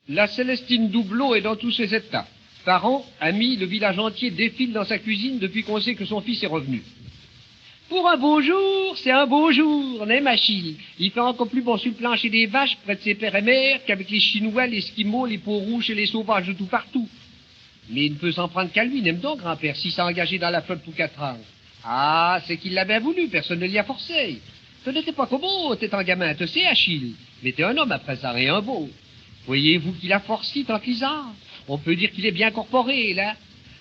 La Célestine Doublot est dans tous ses états. Parents, amis, le village entier défile dans sa cuisine depuis qu'on sait que son fils est revenu. Pour un beau jour, c'est un beau jour, n'est-ce, Achille? Il fait encore plus bon sur le plancher des vaches près de ses pères et mères qu'avec les Chinois, les Esquimaux, les peaux-rouges et les sauvages de tout partout. Mais il ne peut s'en prendre qu'à lui, n'aime donc, grand-père, s'il s'est engagé dans la flotte pour 4 ans. Ah, c'est qu'il l'a bien voulu, personne ne l'y a forcé. Ce n'était pas beau, t'es un gamin, te sais, Achille. Mais t'es un homme après ça, et un beau. Voyez-vous qu'il a forci tant qu'ils a. On peut dire qu'il est bien corporé, là.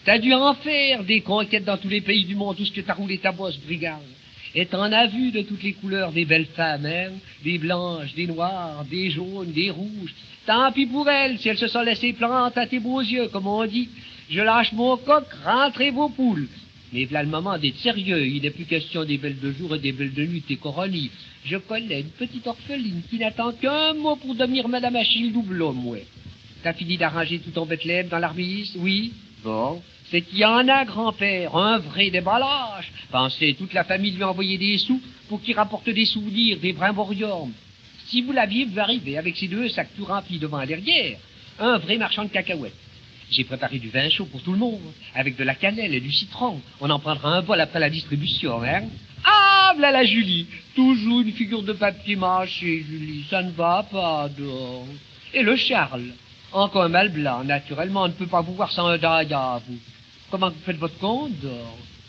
T'as dû en faire des conquêtes dans tous les pays du monde, tout ce que t'as roulé ta bosse, brigade. Et t'en as vu de toutes les couleurs des belles femmes, hein, des blanches, des noires, des jaunes, des rouges. Tant pis pour elles, si elles se sont laissées planter à tes beaux yeux, comme on dit. Je lâche mon coq, rentrez vos poules. Mais voilà le moment d'être sérieux, il n'est plus question des belles de jour et des belles de nuit, tes coronies. Je connais une petite orpheline qui n'attend qu'un mot pour devenir Madame Achille Doublot, moi. T'as fini d'arranger tout ton Bethléem dans l'armise, oui? Bon, c'est qu'il y en a, grand-père, un vrai déballage. Pensez, toute la famille lui a envoyé des sous pour qu'il rapporte des souvenirs, des brimboriums. Si vous l'aviez vu arriver avec ses 2 sacs tout remplis devant et derrière, un vrai marchand de cacahuètes. J'ai préparé du vin chaud pour tout le monde, avec de la cannelle et du citron. On en prendra un bol après la distribution, hein? Ah, voilà la Julie. Toujours une figure de papier mâché, Julie. Ça ne va pas, donc. Et le Charles. Encore un mal blanc, naturellement. On ne peut pas vous voir sans un daya, vous. Comment vous faites votre compte, donc?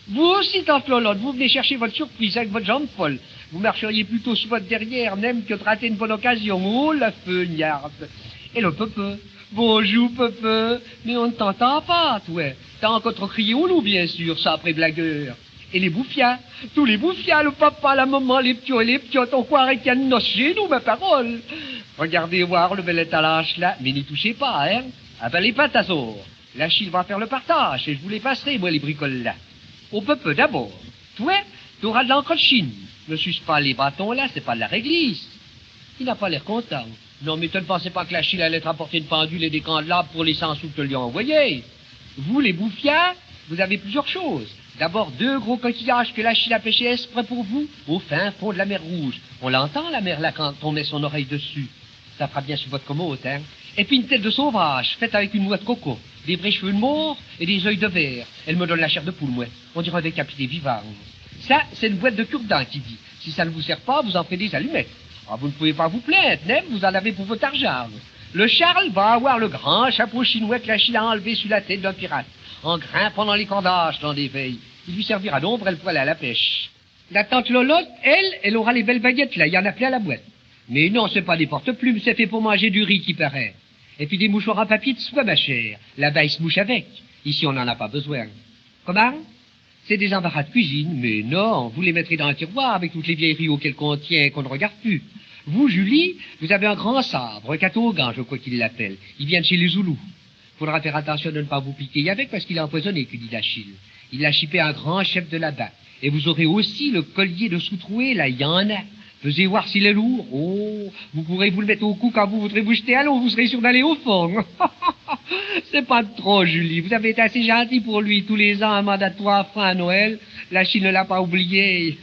Vous aussi, tante Lolotte, vous venez chercher votre surprise avec votre jambe folle. Vous marcheriez plutôt sur votre derrière, même que de rater une bonne occasion. Oh, la feuillarde. Et le peuple. Bonjour, peuple. Mais on ne t'entend pas, toi. T'as encore trop crié au loup, bien sûr, ça, après blagueur. Et les bouffias. Tous les bouffias, le papa, la maman, les ptios et les ptiotes, on croirait qu'il y a une noce chez nous, ma parole. Regardez voir le bel étalage, là. Mais n'y touchez pas, hein. Avalez pas ta sort. L'Achille va faire le partage, et je vous les passerai, moi, les bricoles, là. Au peuple, d'abord. Toi, t'auras de l'encre de Chine. Ne suce pas les bâtons, là, c'est pas de la réglisse. Il n'a pas l'air content. Non, mais tu ne pensais pas que l'Achille allait te rapporter une pendule et des candélabres pour les 100 sous que tu lui as envoyés. Vous, les bouffias, vous avez plusieurs choses. D'abord, 2 gros coquillages que l'Achille a pêchés exprès pour vous, au fin fond de la mer Rouge. On l'entend, la mer, là, quand on met son oreille dessus. Ça fera bien sur votre commode, hein. Et puis une tête de sauvage, faite avec une noix de coco, des vrais cheveux de mort et des œils de verre. Elle me donne la chair de poule, moi. On dirait un décapité vivant. Ça, c'est une boîte de cure-dents qui dit. Si ça ne vous sert pas, vous en ferez des allumettes. Ah, vous ne pouvez pas vous plaindre, même, vous en avez pour votre argent. Le Charles va avoir le grand chapeau chinois que l'Achille a enlevé sur la tête d'un pirate, en grimpant dans les cordages dans des veilles. Il lui servira d'ombre, elle pourra aller à la pêche. La tante Lolotte, elle aura les belles baguettes, là, il y en a plein à la boîte. Mais non, c'est pas des porte-plumes, c'est fait pour manger du riz qui paraît. Et puis des mouchoirs en papier de soie, ma chère. Là-bas, ils se mouchent avec. Ici, on n'en a pas besoin. Comment? C'est des embarras de cuisine, mais non, vous les mettrez dans un tiroir avec toutes les vieilleries auxquelles contient qu'on ne regarde plus. Vous, Julie, vous avez un grand sabre, un catogan, je crois qu'il l'appelle. Il vient de chez les Zoulous. Faudra faire attention de ne pas vous piquer avec parce qu'il est empoisonné, que dit l'Achille. Il l'a chippé un grand chef de là-bas. Et vous aurez aussi le collier de sous-troué, là, il y en a. Faisez voir s'il est lourd. Oh, vous pourrez vous le mettre au cou quand vous voudrez vous jeter à l'eau, vous serez sûr d'aller au fond. C'est pas trop, Julie. Vous avez été assez gentil pour lui tous les ans, un mandat de 3 francs à Noël. L'Achille ne l'a pas oublié.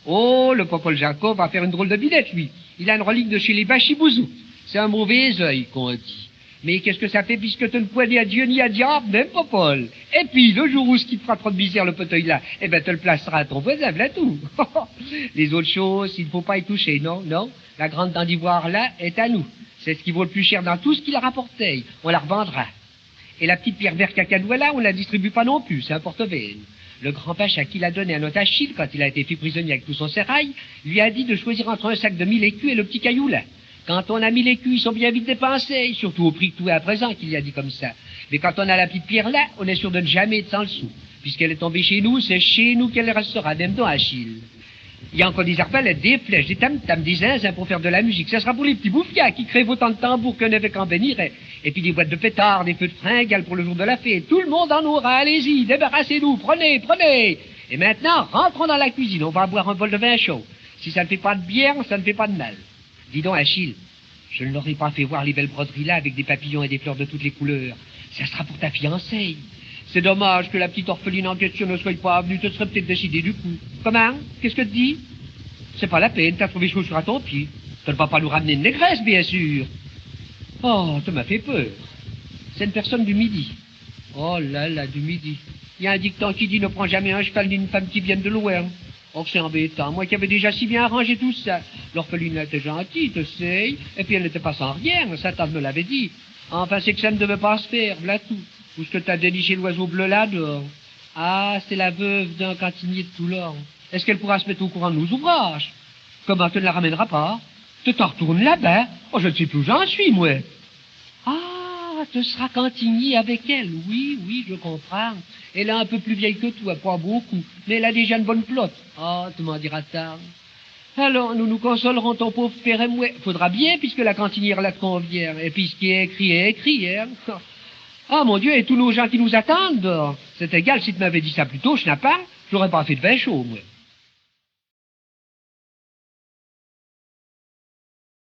Oh, le Popol Jacob va faire une drôle de bidette, lui. Il a une relique de chez les Bachibouzou. C'est un mauvais œil, qu'on dit. Mais qu'est-ce que ça fait puisque tu ne poids ni à Dieu ni à diable, même Popol? Et puis, le jour où ce qui te fera trop de misère, le fauteuil là, eh ben, te le placera à ton voisin, voilà tout. Les autres choses, il ne faut pas y toucher, non, non. La grande dent d'ivoire là est à nous. C'est ce qui vaut le plus cher dans tout ce qu'il a rapporté. On la revendra. Et la petite pierre verte cacadois là, on la distribue pas non plus, c'est un porte-veine. Le grand pacha qui l'a donné à notre Achille quand il a été fait prisonnier avec tout son sérail, lui a dit de choisir entre un sac de 1000 écus et le petit caillou là. Quand on a 1000 écus, ils sont bien vite dépensés, surtout au prix que tout est à présent qu'il y a dit comme ça. Mais quand on a la petite pierre là, on est sûr de ne jamais être sans le sou. Puisqu'elle est tombée chez nous, c'est chez nous qu'elle restera, même dans Achille. Il y a encore des arbalètes, des flèches, des tam-tams, des zinzins pour faire de la musique. Ça sera pour les petits bouffias qui crèvent autant de tambours qu'un évêque en bénirait. Et puis des boîtes de pétards, des feux de fringales pour le jour de la fête. Tout le monde en aura, allez-y, débarrassez-nous, prenez, prenez. Et maintenant, rentrons dans la cuisine, on va boire un bol de vin chaud. Si ça ne fait pas de bière, ça ne fait pas de mal. Dis donc, Achille, je ne leur ai pas fait voir les belles broderies là avec des papillons et des fleurs de toutes les couleurs. Ça sera pour ta fiancée. C'est dommage que la petite orpheline en question ne soit pas venue, te serais peut-être décidé du coup. Comment? Qu'est-ce que tu dis? C'est pas la peine, t'as trouvé chaussure à ton pied. Tu ne vas pas nous ramener une négresse, bien sûr. Oh, tu m'as fait peur. C'est une personne du Midi. Oh là là, du Midi. Il y a un dicton qui dit ne prends jamais un cheval d'une femme qui vienne de loin. Oh, c'est embêtant. Moi qui avais déjà si bien arrangé tout ça. L'orpheline était gentille, tu sais, et puis elle n'était pas sans rien, sa tante me l'avait dit. Enfin, c'est que ça ne devait pas se faire, voilà tout. Où est-ce que t'as déniché l'oiseau bleu là, dehors? Ah, c'est la veuve d'un cantinier de Toulon. Est-ce qu'elle pourra se mettre au courant de nos ouvrages? Comment, tu ne la ramèneras pas? Tu t'en retournes là-bas? Oh, je ne sais plus où j'en suis, moi. Ah, tu seras cantinier avec elle. Oui, oui, je comprends. Elle est un peu plus vieille que toi, pas beaucoup, mais elle a déjà une bonne plotte. Ah, tu m'en diras tard. Alors, nous nous consolerons ton pauvre père et moi. Faudra bien, puisque la cantinière là te convient. Et puis ce qui est écrit, hein. Ah, mon Dieu, et tous nos gens qui nous attendent. C'est égal, si tu m'avais dit ça plus tôt, je n'ai pas, j'aurais pas fait de vin chaud, moi.